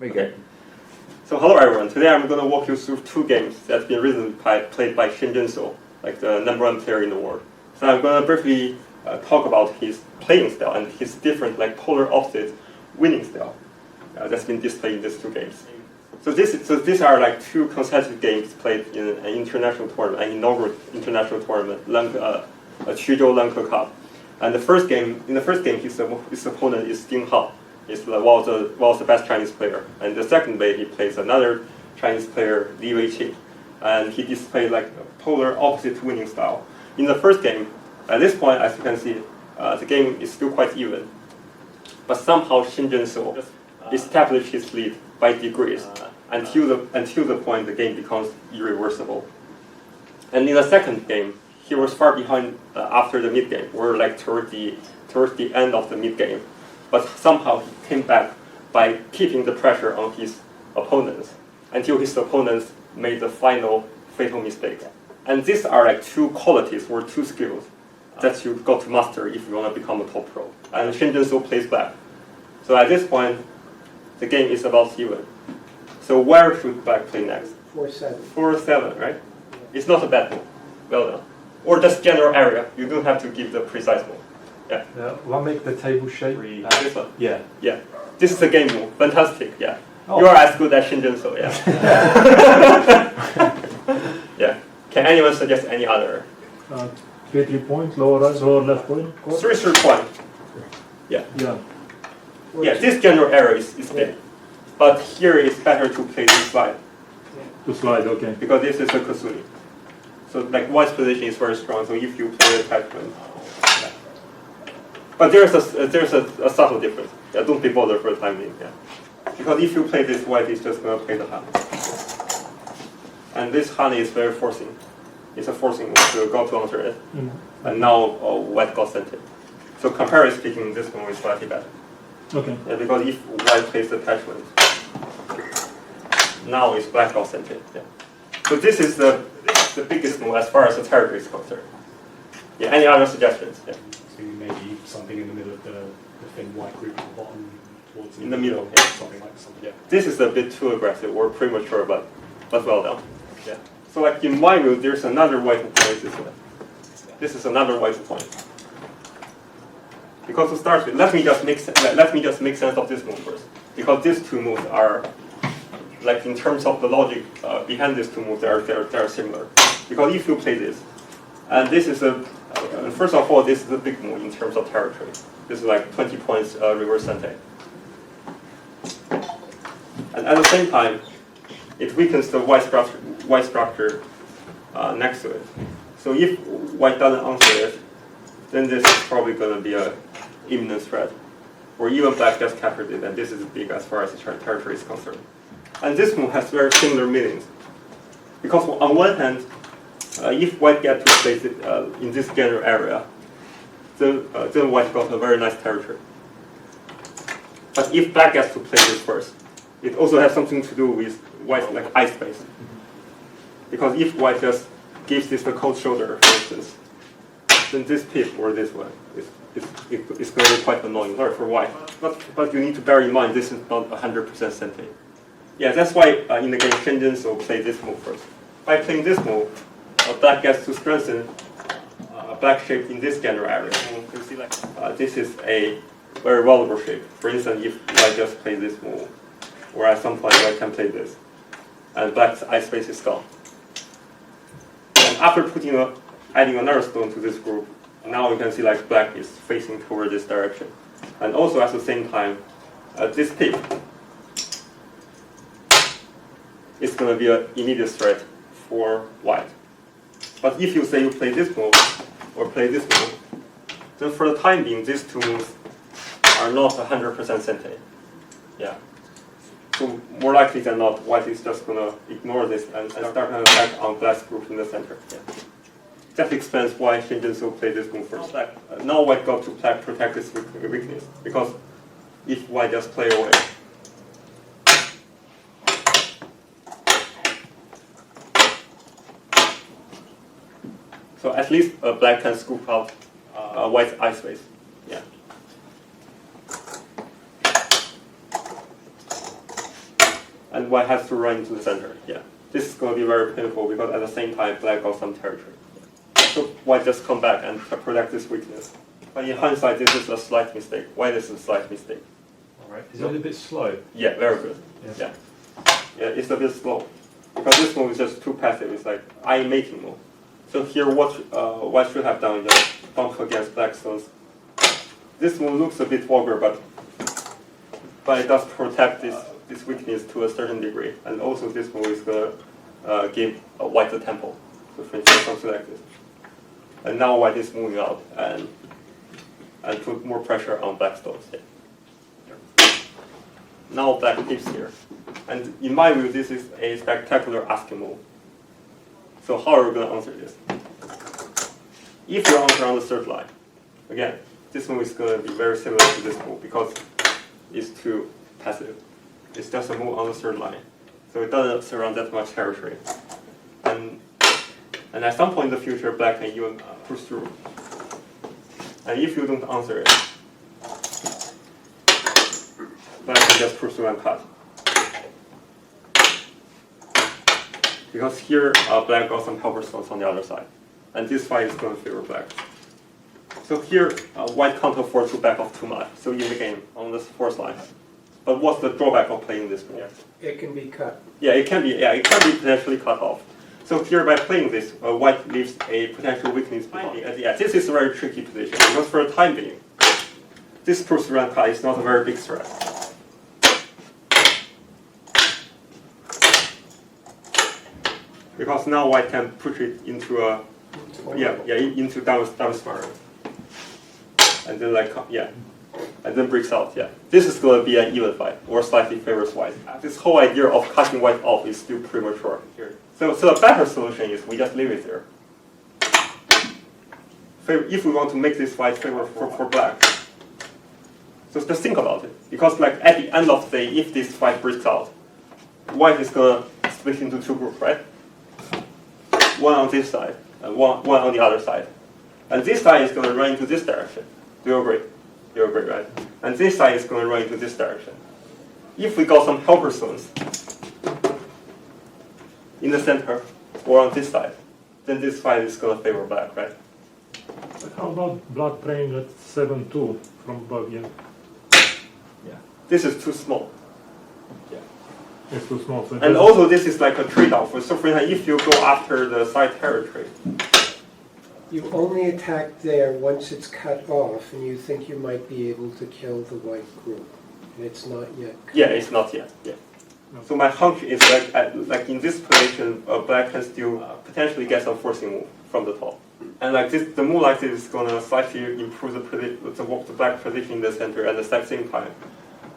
Okay. So hello everyone. Today I'm going to walk you through two games that's been recently played by Shin Jinseo, like the #1 player in the world. So I'm going to briefly talk about his playing style and his different, like polar opposite winning style that's been displayed in these two games. So these are like two consecutive games played in an international tournament, an inaugural international tournament, Quzhou Lanke Cup. And in the first game, his opponent is Ding Hao. He's one of the best Chinese player. And the second day, he plays another Chinese player, Li Weiqi, and he displayed like a polar opposite winning style. In the first game, at this point, as you can see, the game is still quite even. But somehow Shin Jinseo established his lead by degrees until the point the game becomes irreversible. And in the second game, he was far behind after the mid game, or like towards the end of the mid game. But somehow he came back by keeping the pressure on his opponents until his opponents made the final fatal mistake. And these are like two qualities or two skills that you've got to master if you want to become a top pro. And Shin Jinseo plays black. So at this point, the game is about even. So where should black play next? 4-7. 4-7, right? It's not a bad move. Well done. Or just general area. You don't have to give the precise move. Yeah. Will I make the table shape? This one. Yeah. Yeah. This is a game move. Fantastic. Yeah. Oh. You are as good as Shin Jinseo. Yeah. Yeah. Can anyone suggest any other? 3 point, lower rise, lower left point. 3 point. Yeah. Yeah. Yeah. This general area is big, but here it's better to play this slide To slide, okay. because this is a kusuri. So like white's position is very strong. So if you play attachment. But there's a subtle difference. Yeah, don't be bothered for the time being. Yeah, because if you play this, white is just gonna play the Han, and this Han is very forcing. It's a forcing move to go to answer it, and now white got sent it. So comparatively speaking, this one is slightly better. Okay. Yeah, because if white plays the attachment, now it's black got sent it. Yeah. So this is the biggest move as far as the territory is concerned. Yeah. Any other suggestions? Yeah. Maybe something in the middle of the thin white group at the bottom towards in the middle. Yeah. Something like something. Yeah. This is a bit too aggressive or premature, but well done. Yeah. So like in my view, there's another way to play this way. This is another way to play. Because to start with, let me just make sense of this move first. Because these two moves are, like in terms of the logic behind these two moves, they are similar. Because if you play this, and this is first of all, this is a big move in terms of territory. This is like 20 points reverse sente. And at the same time, it weakens the white structure next to it. So if white doesn't answer it, then this is probably going to be an imminent threat. Or even black just captured it, and this is big as far as the territory is concerned. And this move has very similar meanings. Because on one hand, if white gets to place it in this general area, then white got a very nice territory. But if black gets to play this first, it also has something to do with white's like eye space. Because if white just gives this the cold shoulder, for instance, then this pip or this one is going to be quite annoying for white. But you need to bear in mind this is not 100% sente. Yeah, that's why in the game Shin Jinseo play this move first. By playing this move, black gets to strengthen a black shape in this general area. You see, like this is a very vulnerable shape. For instance, if white just play this move, or at some point white can play this, and black's eye space is gone. And after adding another stone to this group, now you can see like black is facing toward this direction, and also at the same time, this tip is going to be an immediate threat for white. But if you say you play this move, or play this move, then for the time being, these two moves are not 100% sente. Yeah. So more likely than not, white is just going to ignore this and start an attack on black's group in the center. Yeah. That explains why Shin Jinseo played this move first. Now white got to protect this weakness, because if white just play away, so at least black can scoop out white's eye space. Yeah. and white has to run into the center. Yeah, this is going to be very painful because at the same time black got some territory. So white just come back and protect this weakness. But in hindsight, this is a slight mistake. White is a slight mistake. All right. Is it a bit slow? Yeah, very good. Yeah, it's a bit slow because this move is just too passive. It's like I'm making move. So here, what white should have done is just bump against black stones. This move looks a bit vulgar, but it does protect this weakness to a certain degree. And also, this move is gonna give white the tempo. So for instance, something like this. And now white is moving out and put more pressure on black stones. Yeah. Now black keeps here. And in my view, this is a spectacular asking move. So how are we going to answer this? If you answer on the third line, again, this move is going to be very similar to this move because it's too passive. It's just a move on the third line. So it doesn't surround that much territory. And at some point in the future, black can even push through. And if you don't answer it, black can just push through and cut. Because here, black got some helper stones on the other side. And this fight is going to favor black. So here, white can't afford to back off too much. So in the game, on this fourth line. But what's the drawback of playing this move? It can be cut. Yeah, it can be potentially cut off. So here, by playing this, white leaves a potential weakness behind. Yeah, this is a very tricky position because for the time being, this push around cut is not a very big threat. Because now white can push it into a into down spiral, and then and then breaks out. Yeah, this is going to be an even fight or slightly favors white. This whole idea of cutting white off is still premature here. So the better solution is we just leave it there. If we want to make this fight favor for black, so just think about it. Because like at the end of the day, if this fight breaks out, white is going to split into two groups, right? One on this side, and one on the other side. And this side is going to run into this direction. Do you agree? You agree, right? And this side is going to run into this direction. If we got some helper stones in the center or on this side, then this fight is going to favor black, right? But how about black playing at 7-2 from above? Yeah, This is too small. it's too small. So And also this is like a trade-off. So for example, if you go after the side territory, You only attack there once it's cut off, and you think you might be able to kill the white group, and it's not yet cut. yeah, it's not yet. Yeah. So my hunch is like in this position, black can still potentially get some forcing move from the top. And like this, the move like this is gonna slightly improve the black position in the center. At the same time,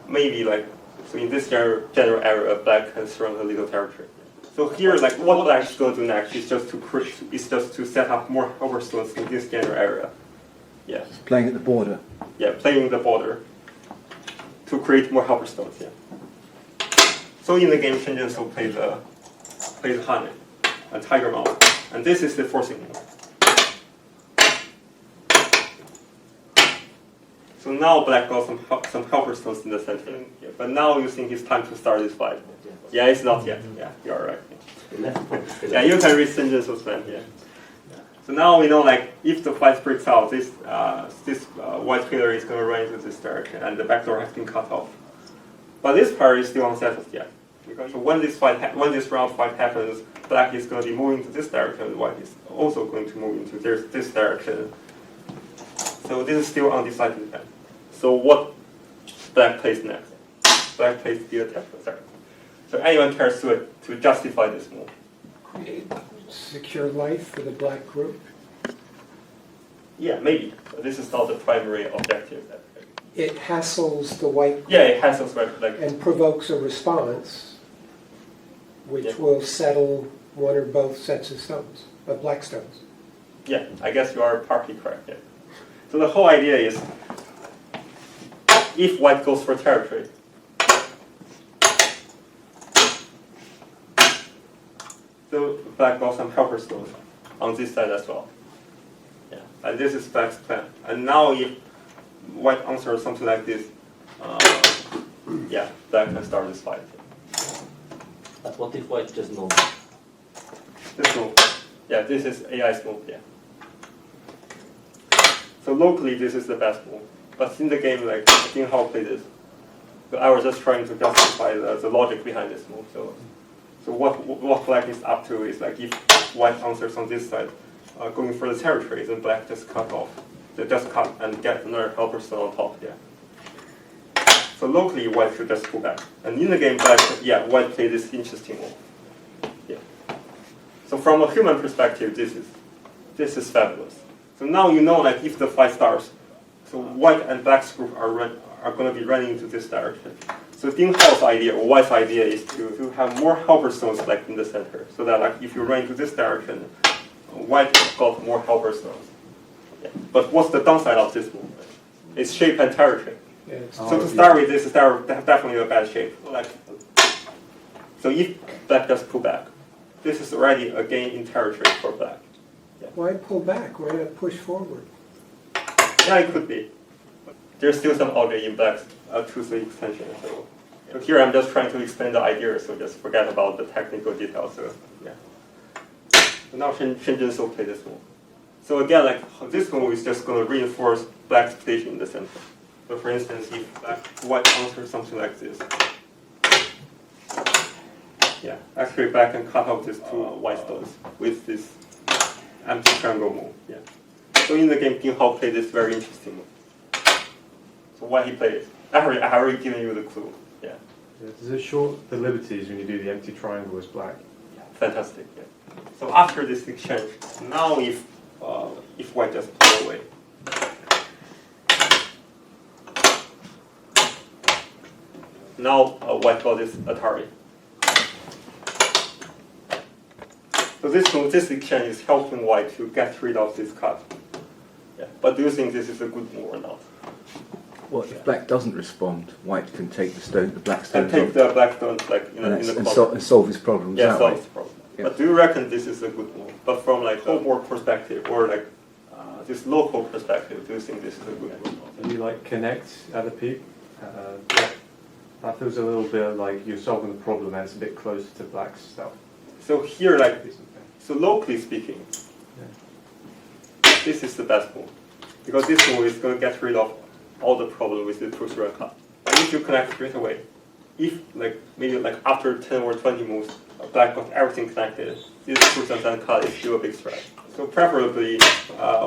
maybe like so in this general area, black can surround a little territory. So here, like what black is going to do next is just to push, is just to set up more overstones in this general area. Yeah. Playing at the border. Yeah, playing the border to create more helper stones. Yeah. So in the game, Shin Jinseo plays Honey, a tiger mouth, and this is the forcing move. So now black got some helper stones in the center. Yeah, but now you think it's time to start this fight. Yeah, it's not yet. Yeah, you're right. Yeah, you can read Shin Jinseo's plan. Yeah. So now we know, like, if the fight breaks out, this white pillar is going to run into this direction, and the back door has been cut off. But this part is still unsettled yet, because when this round fight happens, black is going to be moving to this direction, and white is also going to move into this direction. So this is still undecided then. So what black plays next? Black plays the attack. Sorry. So anyone cares to justify this move? Create secure life for the black group. Yeah, maybe. But this is not the primary objective. It hassles the white Yeah, it has some sort of like. and provokes a response, which Yeah. will settle one or both sets of stones, of black stones. Yeah, I guess you are partly correct. Yeah. So the whole idea is, if white goes for territory, so black got some helper stones on this side as well. Yeah, and this is black's plan. And now if white answers something like this, yeah, black can start this fight. But what if white just knows? This move. Yeah, this is AI's move, yeah. So locally, this is the best move. But in the game, like, I think how to play this. So I was just trying to justify the logic behind this move. So what black is up to is like if white answers on this side, going for the territory, then black just cut off. They just cut and get another helper stone on top, yeah. So locally, white should just pull back. And in the game, black, yeah, white played this interesting move. Yeah. So from a human perspective, this is fabulous. So now you know, like, if the fight starts, so white and black's group are going to be running into this direction. So Ding Hao's idea, or White's idea, is to have more helper stones like in the center, so that like if you run into this direction, White got more helper stones. Yeah. But what's the downside of this move? It's shape and territory. Yeah, it's So to start with, this is definitely a bad shape. Like, so if black just pull back, this is already a gain in territory for black. Why pull back? Why not push forward? Yeah, it could be. There's still some object in black's 2-3 extension. So here I'm just trying to explain the idea, so just forget about the technical details. So yeah. So now Shin Jinseo play this move. So again, like this move is just going to reinforce black's position in the center. So for instance, if white answers something like this, yeah, actually black can cut off these two white stones with this empty triangle move. Yeah. So in the game, Ding Hao played this very interesting move. So why he played it? I already given you the clue. Yeah. Does it short the liberties when you do the empty triangle as black? Fantastic. Yeah. So after this exchange, now if white just play away, now white got this Atari. So this exchange is helping white to get rid of this cut. Yeah. But do you think this is a good move or not? Well, if black doesn't respond, white can take the black And stones take off the black stones like in and, the and, corner. and solve his problems Yeah, that solve way. the problem. Yeah. But do you reckon this is a good move? But from like whole board perspective or like this local perspective, do you think this is a good move? So you like connect at a peak. That feels a little bit like you're solving the problem and it's a bit closer to black's stuff. So here, like, so locally speaking, this is the best move. Because this move is going to get rid of all the problem with the push-through and cut. And if you connect straight away, if like maybe like after 10 or 20 moves, black got everything connected, this push and cut is still a big threat. So preferably,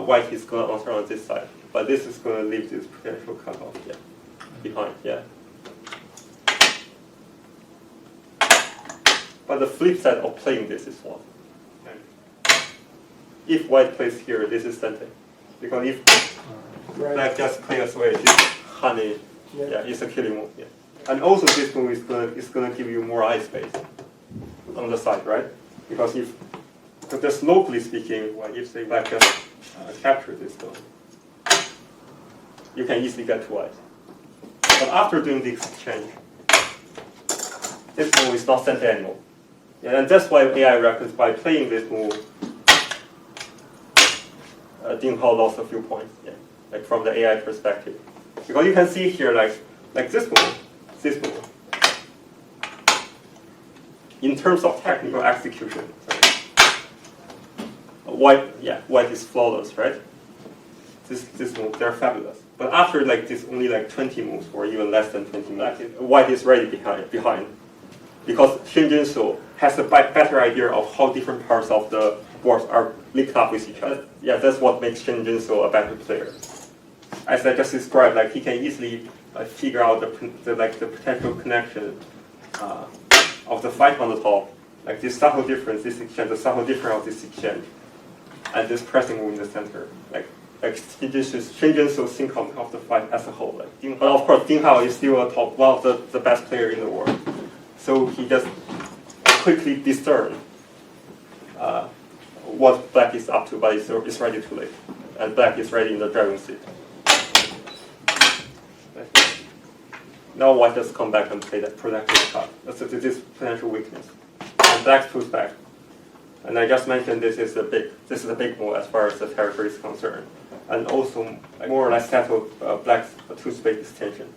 white is going to answer on this side, but this is going to leave this potential cutoff behind. Yeah. But the flip side of playing this is what? If white plays here, this is something. Because if black just clears away, this honey, yeah, it's a killing move. Yeah. And also this move is gonna give you more eye space on the side, right? Because just locally speaking, well, if say black just capture this stone, you can easily get to white. But after doing the exchange, this move is not sent anymore. Yeah, and that's why AI reckons by playing this move, Ding Hao lost a few points, yeah, like from the AI perspective. Because you can see here, like this move, in terms of technical execution, white is flawless, right? This move, they're fabulous. But after like this, only like 20 moves or even less than 20 moves, white is ready behind. Because Shin Jinseo has a better idea of how different parts of the boards are linked up with each other. Yeah, that's what makes Shin Jinseo a better player. As I just described, like he can easily figure out the potential connection of the fight on the top, like this subtle difference, this exchange, the subtle difference of this exchange, and this pressing move in the center. Like Shin Jinseo think of the fight as a whole. Like, but of course, Ding Hao is still one of the best player in the world. So he just quickly discern what black is up to, but it's already too late. And black is ready in the driving seat. Now white just come back and play that protective cut. That's this potential weakness. And black push back. And I just mentioned this is a big move as far as the territory is concerned. And also more or less settled black's two-space extension.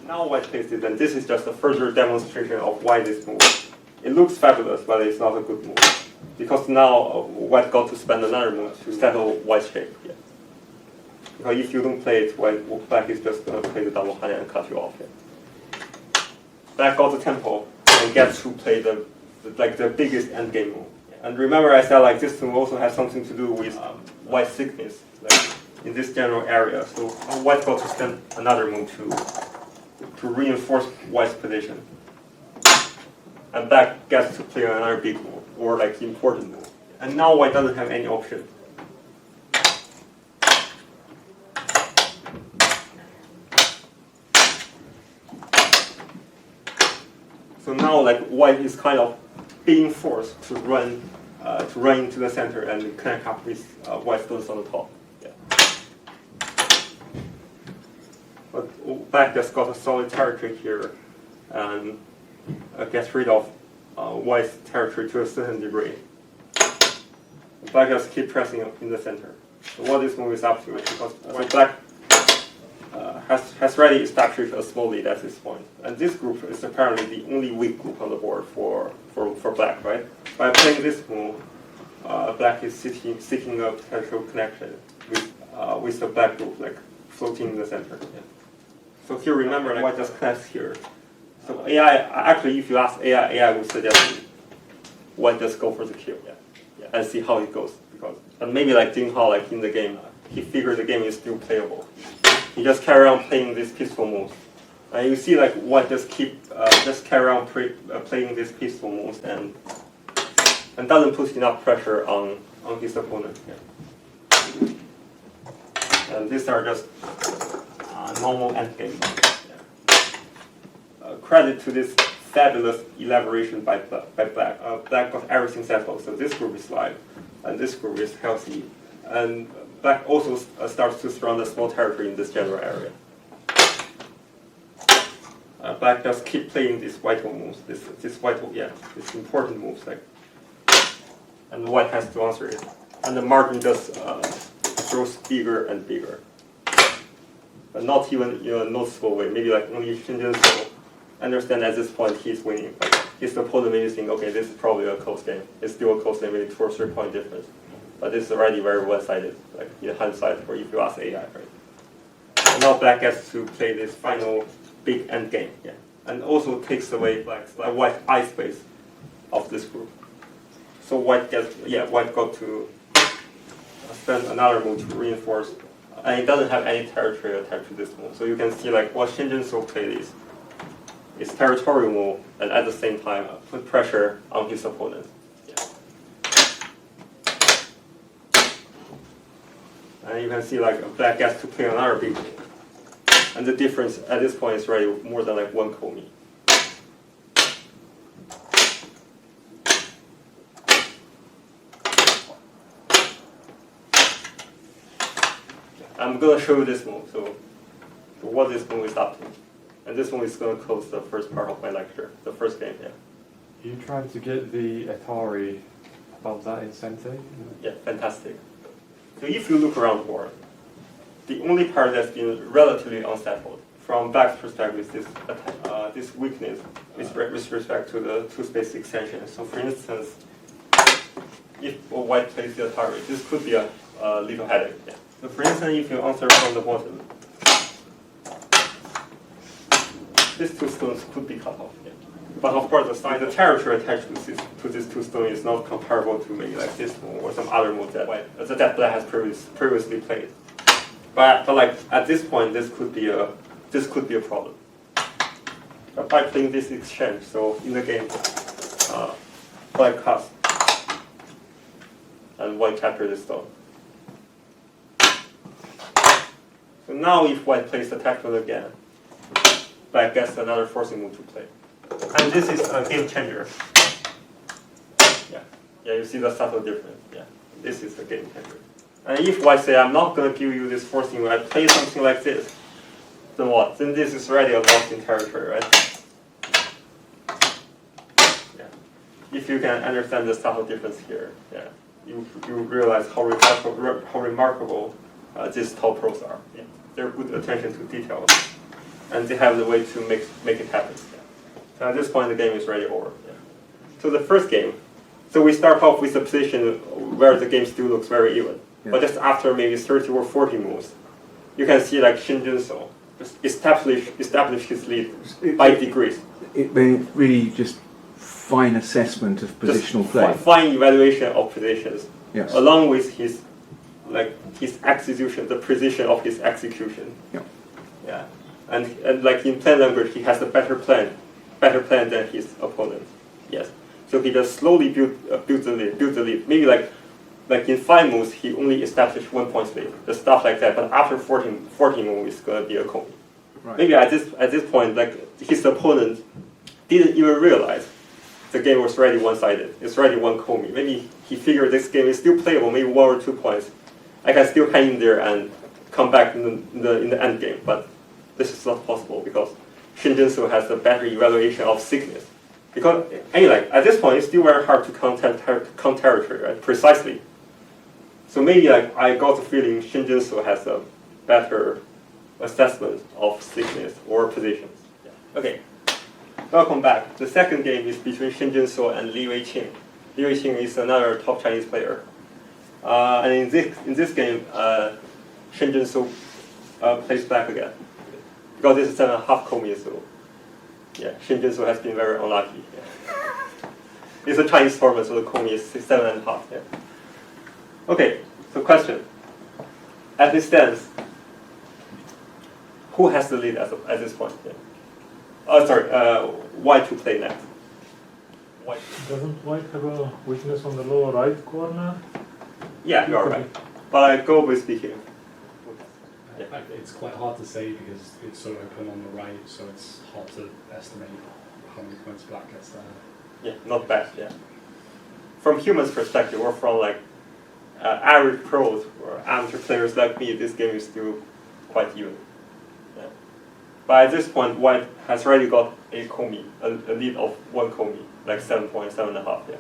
Now white plays it, and this is just a further demonstration of why this move it looks fabulous, but it's not a good move. Because now white got to spend another move to settle white shape. Yeah. Because if you don't play it, black is just going to play the double honey and cut you off. Yeah. Black got the tempo and gets to play the biggest endgame move. And remember, I said like this move also has something to do with white thickness, like in this general area. So white got to spend another move to reinforce white's position. And black gets to play another big move, or like important move. And now white doesn't have any option. So now like white is kind of being forced to run into the center and connect up with white stones on the top. Yeah. But black just got a solid territory here and gets rid of white's territory to a certain degree. Black just keep pressing in the center. So what this move is up to, because black has already established a small lead at this point. And this group is apparently the only weak group on the board for black, right? By playing this move, black is seeking a potential connection with the black group, like floating in the center. Yeah. So here, remember, like white just connects here. So AI, actually, if you ask AI would suggest white just go for the kill, yeah, and see how it goes. And maybe like Jing Hao, like in the game, he figured the game is still playable. He just carry on playing these peaceful moves. And you see like white just carry on playing these peaceful moves and doesn't put enough pressure on his opponent. Yeah. And these are just normal endgame. Yeah. Credit to this fabulous elaboration by black. Black got everything settled, so this group is live, and this group is healthy. And black also starts to surround a small territory in this general area. Black just keep playing these vital moves, these important moves, like, and white has to answer it. And the margin just grows bigger and bigger. But not even in a noticeable way. Maybe like only Shin Jinseo understand at this point he's winning. Like his opponent may think, okay, this is probably a close game. It's still a close game, maybe 2 or 3 point difference. But it's already very one-sided, like in hindsight, or if you ask AI, right? And now black gets to play this final big end game, yeah, and also takes away white eye space of this group. So white got to spend another move to reinforce, and it doesn't have any territory attached to this move. So you can see like what Shin Jinseo played is territorial move, and at the same time put pressure on his opponent. And you can see like black gets to play another big move. And the difference at this point is already more than like 1 komi. I'm going to show you this move, so what this move is up to. And this one is going to close the first part of my lecture, the first game, yeah. You tried to get the Atari above that in center? Yeah, fantastic. So if you look around the board, the only part that's been relatively unsettled from black's perspective is this weakness with respect to the two-space extension. So for instance, if white plays the Atari, this could be a little headache. Yeah. So for instance, if you answer from the bottom, these 2 stones could be cut off. Yeah. But of course, the territory attached to these 2 stones is not comparable to maybe like this move or some other move that black has previously played. But like at this point, this could be a problem. But by playing this exchange, so in the game, black cuts and white captures this stone. So now, if white plays the tactical again, black gets another forcing move to play. And this is a game changer. Yeah, you see the subtle difference. Yeah, this is a game changer. And if white say, I'm not going to give you this forcing move, I play something like this, then what? Then this is already a lost in territory, right? Yeah. If you can understand the subtle difference here, yeah, you realize how remarkable these top pros are. Yeah. They're good attention to details, and they have the way to make it happen. Yeah. So at this point, the game is already over. Yeah. So the first game, so we start off with a position where the game still looks very even. Yeah. But just after maybe 30 or 40 moves, you can see like Shin Jinseo establish his lead by degrees. It really just fine assessment of positional play. Fine evaluation of positions, Yes. along with his execution, the precision of his execution. Yeah. Yeah, and like in plan language, he has a better plan than his opponent. Yes. So he just slowly build the lead. Maybe like in 5 moves, he only established 1 point lead. The stuff like that. But after 14 moves, it's gonna be a komi. Right. Maybe at this point, like his opponent didn't even realize the game was already one-sided. It's already 1 komi. Maybe he figured this game is still playable. Maybe 1 or 2 points. I can still hang in there and come back in the end game. But this is not possible because Shin Jinseo has a better evaluation of sickness. Because anyway, at this point, it's still very hard to count territory, right? Precisely. So maybe like I got the feeling Shin Jinseo has a better assessment of sickness or positions. Yeah. Okay, welcome back. The second game is between Shin Jinseo and Li Weiqing. Li Weiqing is another top Chinese player. And in this game, Shin Jinseo plays black again. Because this is 7.5 komi, so yeah, Shin Jinseo has been very unlucky. Yeah. It's a Chinese tournament, so the komi is 7.5. Yeah. Okay, so question. At this stance, who has the lead at this point? Yeah. Oh, sorry, white to play next. White. Doesn't white have a weakness on the lower right corner? Yeah, you are right. But I go with the here. In fact, it's quite hard to say because it's so open on the right, so it's hard to estimate how many points black gets there. Yeah, not bad. Yeah. From humans' perspective, or from like average pros or amateur players like me, this game is still quite even. Yeah. But at this point, white has already got a komi, a lead of 1 komi, like 7 points, 7.5. Yeah.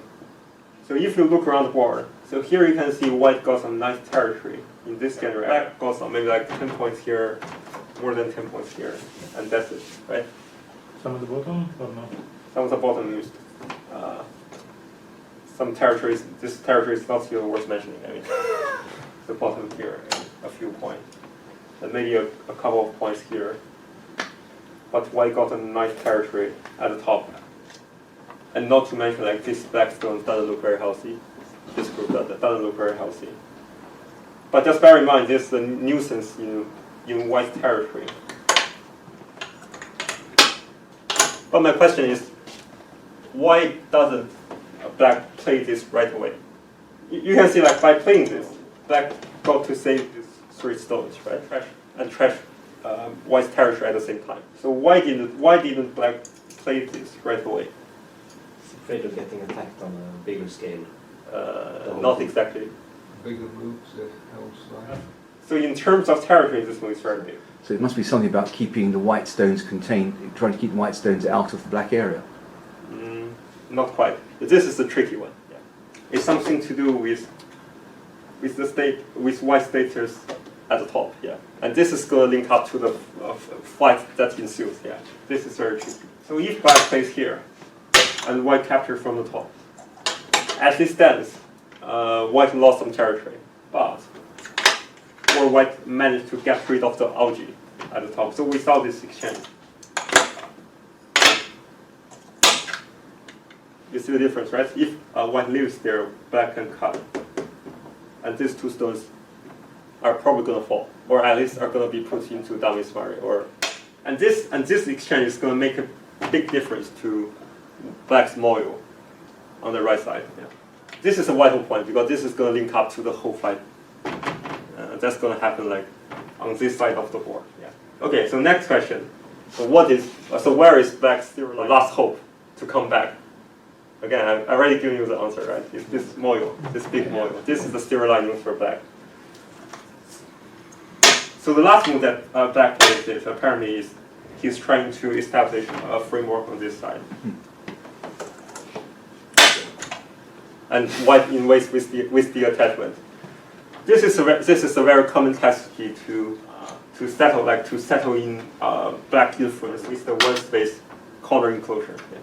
So if you look around the board, so here you can see white got some nice territory in this game. Black got some maybe like 10 points here, more than 10 points here, and that's it, right? Some at the bottom or no? Some of the bottom used. Some territories, this territory is not even worth mentioning. I mean, the bottom here, a few points, and maybe a couple of points here. But white got a nice territory at the top. And not to mention, like this black stone doesn't look very healthy. This group doesn't look very healthy. But just bear in mind, this is a nuisance in white territory. But my question is, why doesn't black play this right away? You can see, like by playing this, black got to save these 3 stones, right? Trash white's territory at the same time. So why didn't black play this right away? Afraid of getting attacked on a bigger scale. Not exactly. Bigger groups that outside. So in terms of territory, this one is very big. So it must be something about keeping the white stones contained, trying to keep the white stones out of the black area. Not quite. This is the tricky one. Yeah. It's something to do with white status at the top. Yeah. And this is going to link up to the fight that ensues. Yeah. This is very tricky. So if black plays here, and white capture from the top. As it stands, white lost some territory, or white managed to get rid of the algae at the top. So we saw this exchange. You see the difference, right? If white leaves there, black can cut. And these 2 stones are probably going to fall, or at least are going to be put into Dami's Mari. And this exchange is going to make a big difference to black's moil on the right side. Yeah. This is a vital point because this is going to link up to the whole fight. That's going to happen like on this side of the board. Yeah. Okay. So next question. So where is black's last hope to come back? Again, I've already given you the answer, right? It's this moil, this big moil. This is the steer line for black. So the last move that black plays is apparently he's trying to establish a framework on this side. And white invades with the attachment. This is a very common strategy to settle in black influence with the one space corner enclosure. Yeah.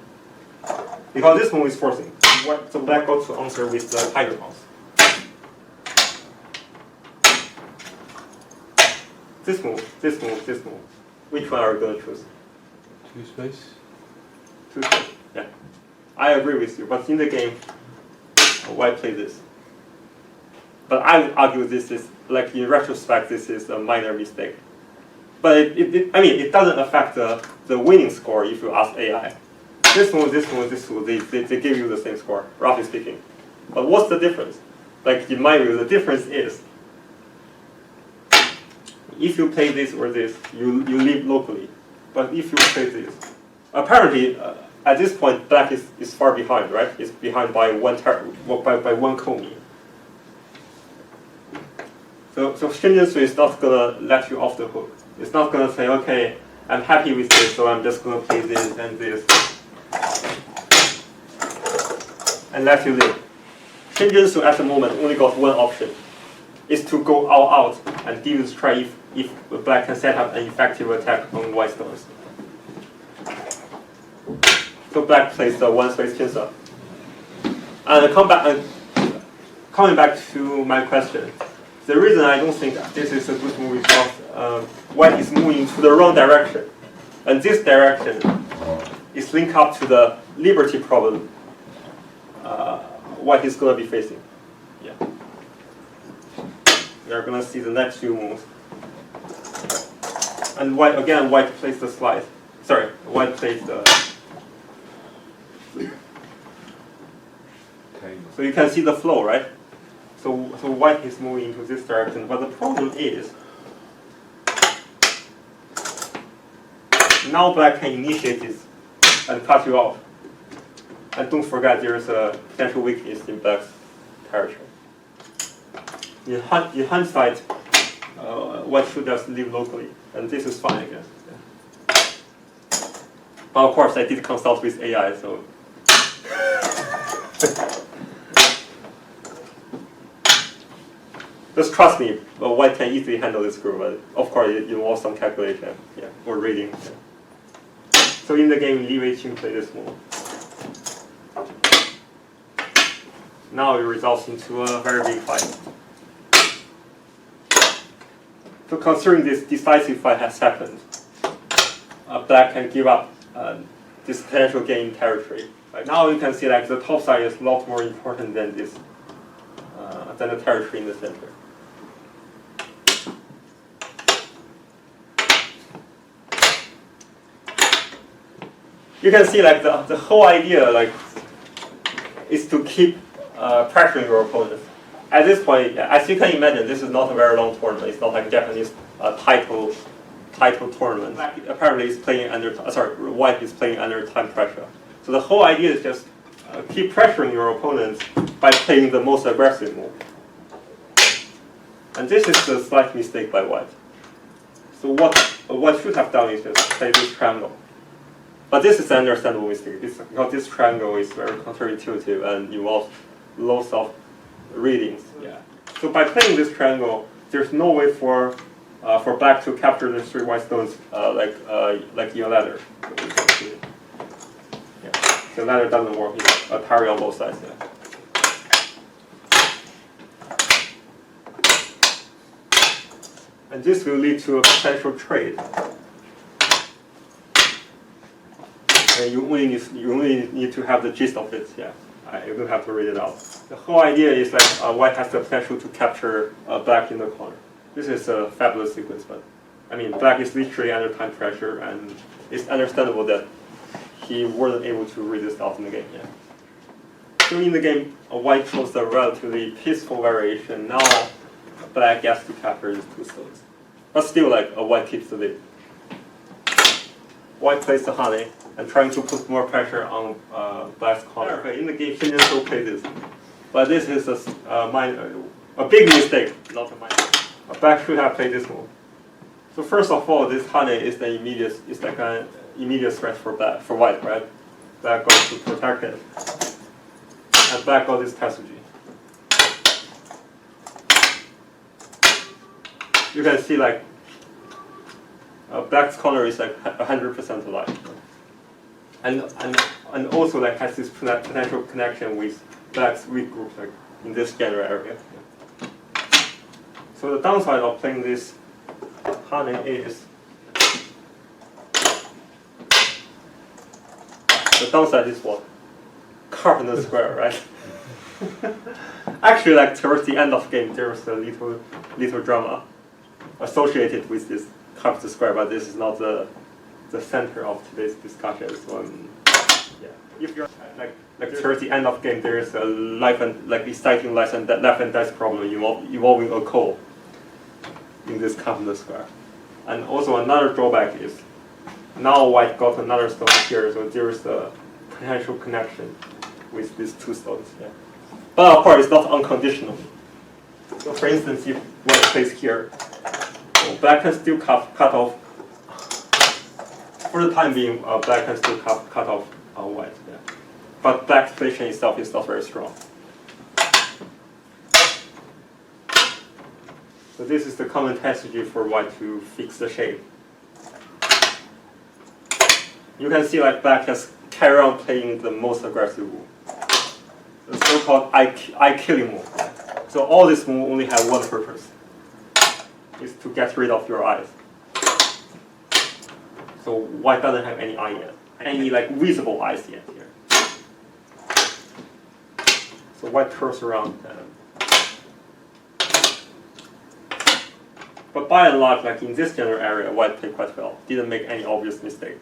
Because this move is forcing. So black got to answer with the tiger mouse. This move, this move, this move. Which one are you going to choose? 2 space. Two space. Yeah. I agree with you, but in the game, white play this. But I would argue this is, like in retrospect, this is a minor mistake. But it doesn't affect the winning score if you ask AI. This move, this move, this move, they give you the same score, roughly speaking. But what's the difference? Like in my view, the difference is, if you play this or this, you live locally. But if you play this, apparently at this point black is far behind, right? It's behind by one komi. So Shin Jinseo is not gonna let you off the hook. It's not gonna say, okay, I'm happy with this, so I'm just gonna play this and this, and let you live. Shin Jinseo at the moment only got one option, is to go all out and give this try if black can set up an effective attack on white stones. So black plays the one space Jinseo. And coming back to my question, the reason I don't think this is a good move is because white is moving to the wrong direction. And this direction is linked up to the liberty problem white is going to be facing. Yeah. We are going to see the next few moves. And white plays the slide. Sorry, white plays the... So you can see the flow, right? So white is moving into this direction, but the problem is, now black can initiate this and cut you off. And don't forget there is a potential weakness in black's territory. In hindsight, white should just live locally, and this is fine, I guess. Yeah. But of course, I did consult with AI, so. Just trust me, white can easily handle this group, but of course it involves some calculation, yeah, or reading. Yeah. So in the game, Li Wei-qing played this move. Now it results into a very big fight. So considering this decisive fight has happened, black can give up this potential gain in territory. Right now you can see like the top side is a lot more important than this, than the territory in the center. You can see like the whole idea like is to keep pressuring your opponent. At this point, as you can imagine, this is not a very long tournament. It's not like a Japanese title tournament. Black apparently is playing under white is playing under time pressure. So the whole idea is just keep pressuring your opponent by playing the most aggressive move. And this is a slight mistake by white. So what should have done is just play this triangle. But this is an understandable mistake because this triangle is very counterintuitive and involves lots of readings. Yeah. So by playing this triangle, there's no way for black to capture the 3 white stones like your ladder. Yeah. The ladder doesn't work. It's a parry on both sides. Yeah. And this will lead to a potential trade. And you only need to have the gist of it. Yeah, you don't have to read it out. The whole idea is like white has the potential to capture black in the corner. This is a fabulous sequence, but I mean black is literally under time pressure, and it's understandable that he wasn't able to read this out in the game. Yeah. So in the game, white chose a relatively peaceful variation. Now black gets to capture these 2 stones, but still like white keeps the lead. White plays the honey and trying to put more pressure on black's corner. Okay, in the game, Shin Jinseo played this, but this is a big mistake, not a minor. Black should have played this move. So first of all, this honey is an immediate threat for white, right? Black goes to protect it, and black got this Tetsuji. You can see like black's corner is like 100% alive. And and also like has this potential connection with black's weak group, like in this general area. So the downside of playing this honey is the downside is what? Carve in the square, right? Actually, like towards the end of the game, there's a little drama associated with this carve the square, but this is not the center of today's discussion. So, yeah, if you're like towards the end of the game, there is a exciting left and dice problem involving a coal in this carve the square. And also another drawback is now white got another stone here, so there is a potential connection with these two stones. Yeah. But of course, it's not unconditional. So for instance, if white plays here, so black can still cut off. For the time being, black can still cut off white. Yeah. But black's position itself is not very strong. So this is the common strategy for white to fix the shape. You can see like black has carried on playing the most aggressive move, the so-called eye-killing move. So all this move only have one purpose, is to get rid of your eyes. So white doesn't have any eye yet, any like visible eyes yet here. So white curves around. But by and large, like in this general area, white played quite well. Didn't make any obvious mistake.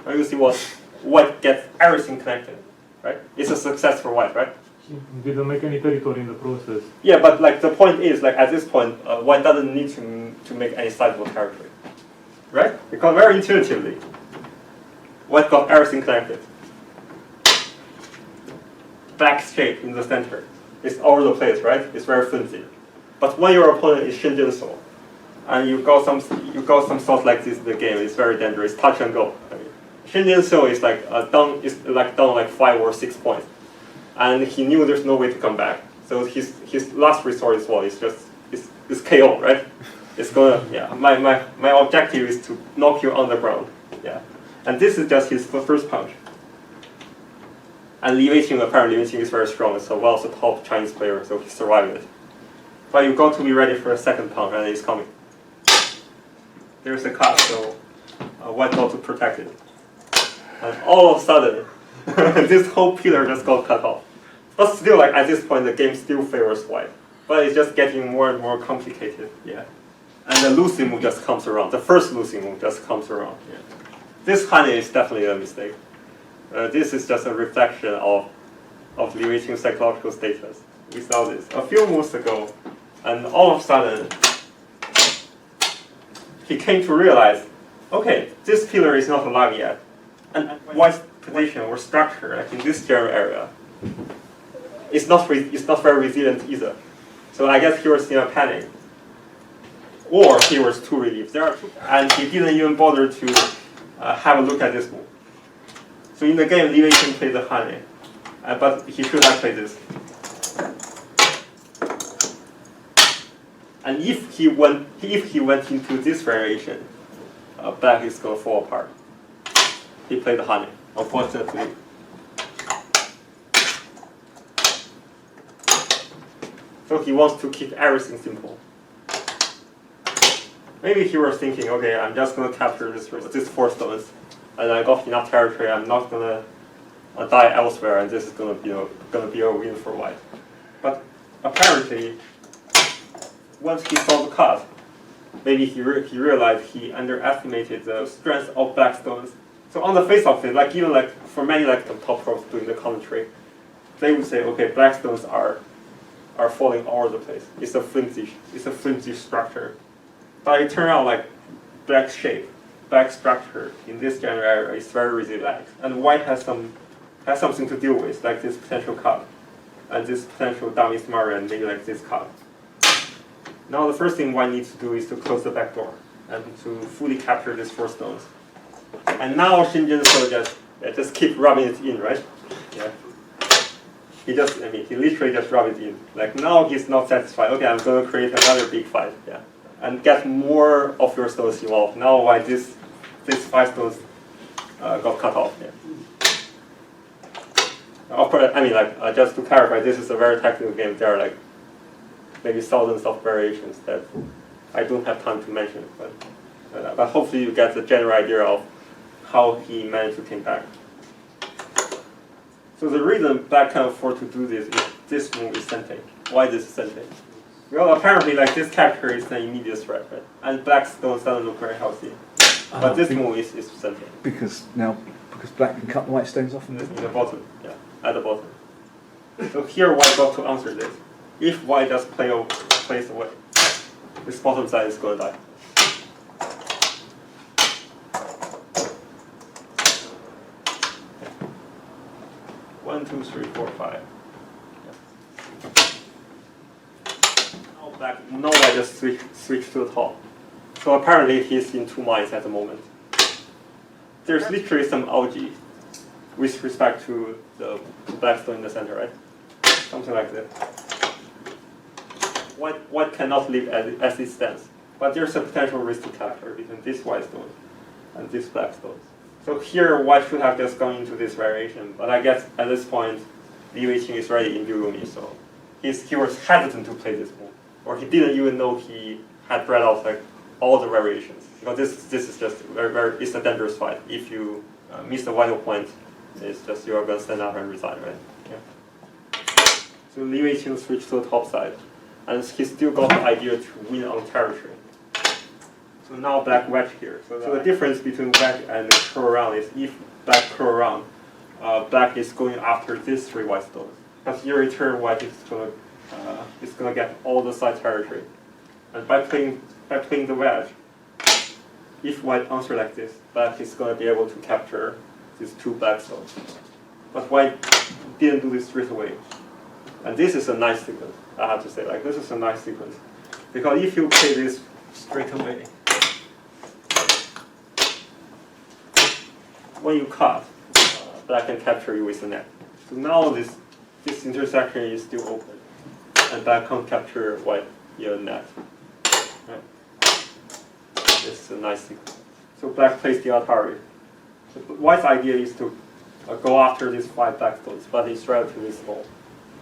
Now you see what white gets everything connected, right? It's a success for white, right? He didn't make any territory in the process. Yeah, but like the point is, like at this point, white doesn't need to make any sizable territory, right? Because very intuitively, white got everything connected. Black's shape in the center is all over the place, right? It's very flimsy. But when your opponent is Shin Jinseo, and you got some thought like this in the game, it's very dangerous. Touch and go. I mean, Shin Jinseo is down like 5 or 6 points, and he knew there's no way to come back. So his last resort is what? It's just it's KO, right? It's gonna My objective is to knock you on the ground. Yeah, and this is just his first punch. And Li Weiqing, apparently Li Weiqing is very strong, so well as a top Chinese player, so he survived it. But you've got to be ready for a second punch, and it's coming. There's a cut, so white got to protect it. And all of a sudden, this whole pillar just got cut off. But still, like at this point, the game still favors white. But it's just getting more and more complicated, yeah. And the losing move just comes around. The first losing move just comes around, yeah. This honey is definitely a mistake. This is just a reflection of Li Weiqing's psychological status. We saw this a few moves ago, and all of a sudden, he came to realize, okay, this pillar is not alive yet, and white's position or structure, like in this general area, is not very resilient either. So I guess he was in a panic, or he was too relieved. There are two, and he didn't even bother to have a look at this move. So in the game, Li Weiqing played the honey, but he should have played this. And if he went into this variation, black is gonna fall apart. He played the honey, unfortunately. So he wants to keep everything simple. Maybe he was thinking, okay, I'm just gonna capture this 4 stones. And I got enough territory. I'm not gonna die elsewhere, and this is gonna be a win for white. But apparently, once he saw the cut, maybe he realized he underestimated the strength of black stones. So on the face of it, like even like for many like the top pros doing the commentary, they would say, okay, black stones are falling all over the place. It's a flimsy structure. But it turned out like black shape. Black structure in this general area is very resilient, and white has something to deal with, like this potential cut, and this potential dummy smart, and maybe like this cut. Now the first thing white needs to do is to close the back door and to fully capture these 4 stones. And now Shin Jinseo just keep rubbing it in, right? Yeah. He literally just rub it in. Like now he's not satisfied. Okay, I'm gonna create another big fight. Yeah. and get more of your stones involved. Now why this 5 stones got cut off. Yeah. Of course, I mean, like just to clarify, this is a very technical game. There are like maybe thousands of variations that I don't have time to mention, but hopefully you get the general idea of how he managed to take back. So the reason black can afford to do this is this move is sentient. Why this is sentient? Well, apparently, like this character is an immediate threat, right? And black stones doesn't look very healthy. But this move is sentient. Because black can cut the white stones off. In the bottom, yeah, at the bottom. So here white got to answer this. If white just plays away, this bottom side is going to die. One, two, three, four, five. Yeah. Now I just switch to the top. So apparently he's in 2 minds at the moment. There's literally some algae with respect to the black stone in the center, right? Something like this. White cannot live as it stands, but there's a potential risk to capture between this white stone and this black stone. So here, white should have just gone into this variation, but I guess at this point, Li Weiqing is already in Yurumi, so he was hesitant to play this move, or he didn't even know he had read out like all the variations, because this is just it's a dangerous fight. If you miss the vital point, it's just you are going to stand up and resign, right? Yeah. So Li Weiqing switched to the top side, and he still got the idea to win on territory. So now black wedge here. So the difference between wedge and curl around is if black curl around, black is going after these 3 white stones. But in return, white is gonna get all the side territory. And by playing the wedge, if white answer like this, black is gonna be able to capture these 2 black stones. But white didn't do this straight away. And this is a nice sequence, I have to say. Like this is a nice sequence. Because if you play this straight away, when you cut, black can capture you with the net. So now this intersection is still open, and black can't capture white via net. Right. This is a nice sequence. So black plays the Atari. So white's idea is to go after these 5 black stones, but it's relatively small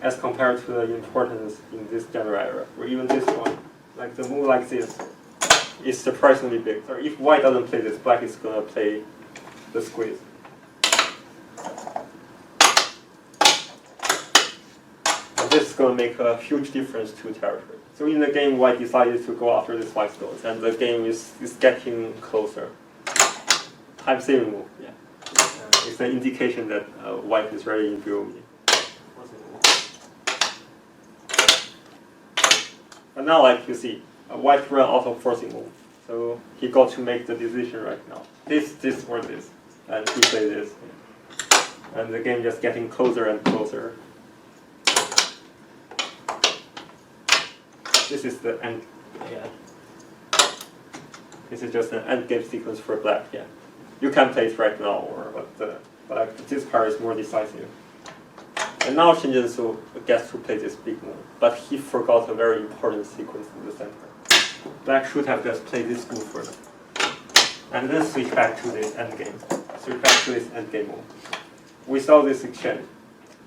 as compared to the importance in this general area, or even this one. Like the move like this is surprisingly big. So if white doesn't play this, black is gonna play the squeeze. And this is going to make a huge difference to territory. So in the game, white decided to go after these 5 stones, and the game is getting closer. Time-saving move, yeah. It's an indication that white is ready in Yurumi. But now, like you see, white ran out of forcing move. So he got to make the decision right now. This, or this. And he played this. And the game just getting closer and closer. This is the end. Yeah. This is just an end game sequence for black. Yeah. You can play it right now, but this part is more decisive. And now Shin Jinseo gets to play this big move, but he forgot a very important sequence in the center. Black should have just played this move first, and then switch back to this endgame. Switch back to this endgame move. Without this exchange,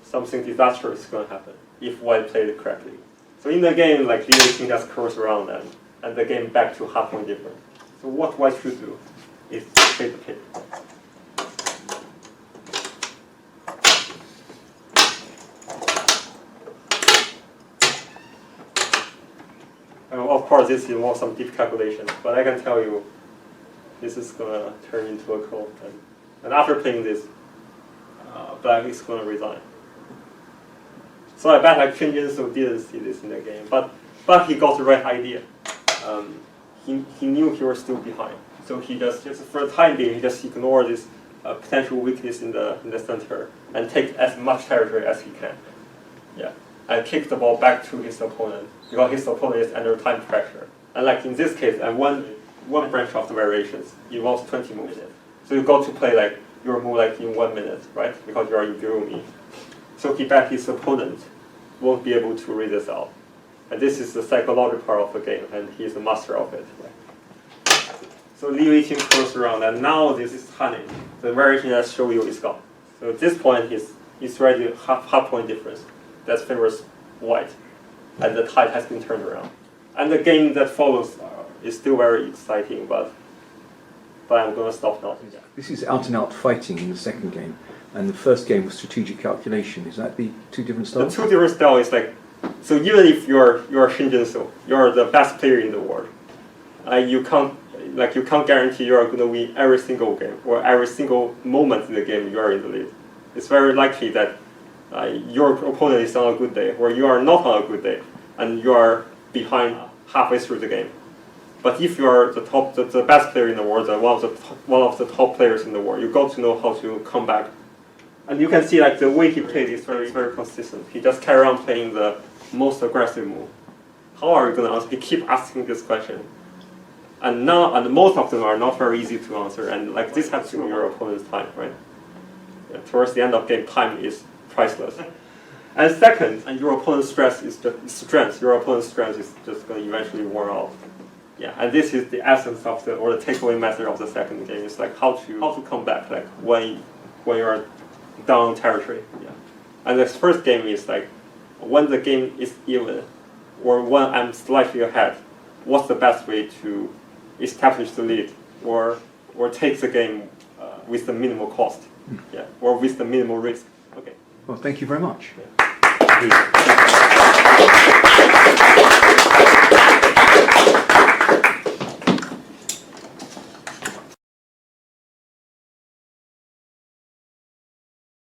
something disastrous is going to happen if white played it correctly. So in the game, like Li Weiqing just curls around and the game back to half point difference. So what white should do is play the pick. Of course, this involves some deep calculations, but I can tell you this is going to turn into a call. And after playing this, black is going to resign. So I bet like Shin Jinseo didn't see this in the game, but he got the right idea. He knew he was still behind, so he just for the time being he just ignored this potential weakness in the center and take as much territory as he can. Yeah, and kick the ball back to his opponent because his opponent is under time pressure. And like in this case, and one branch of the variations involves 20 moves. So you got to play like your move like in 1 minute, right? Because you are in Yurumi. So he bet his opponent won't be able to read this out. And this is the psychological part of the game, and he's a master of it. So Li waiting close around, and now this is honey. The variation I show you is gone. So at this point, he's already half point difference. That favors white, and the tide has been turned around. And the game that follows is still very exciting, but I'm going to stop now. This is out and out fighting in the second game, and the first game was strategic calculation. Is that the two different The styles? two different styles is like, so even if you're Shin Jinseo, you're the best player in the world, you can't guarantee you're going to win every single game or every single moment in the game you are in the lead. It's very likely that your opponent is on a good day or you are not on a good day and you are behind halfway through the game. But if you are the best player in the world, one of the top players in the world, you got to know how to come back. And you can see like the way he played is very consistent. He just carry on playing the most aggressive move. How are you going to answer? He keep asking this question. And most of them are not very easy to answer. And like this happens in your opponent's time, right? Yeah, towards the end of game, time is priceless. And second, and your opponent's strength is strength. Your opponent's strength is just going to eventually wear off. Yeah, and this is the essence of the takeaway method of the second game. It's like how to come back, like when you're down territory. Yeah, and the first game is like when the game is even, or when I'm slightly ahead. What's the best way to establish the lead, or take the game with the minimal cost? Yeah, or with the minimal risk. Okay. Well, thank you very much. Yeah.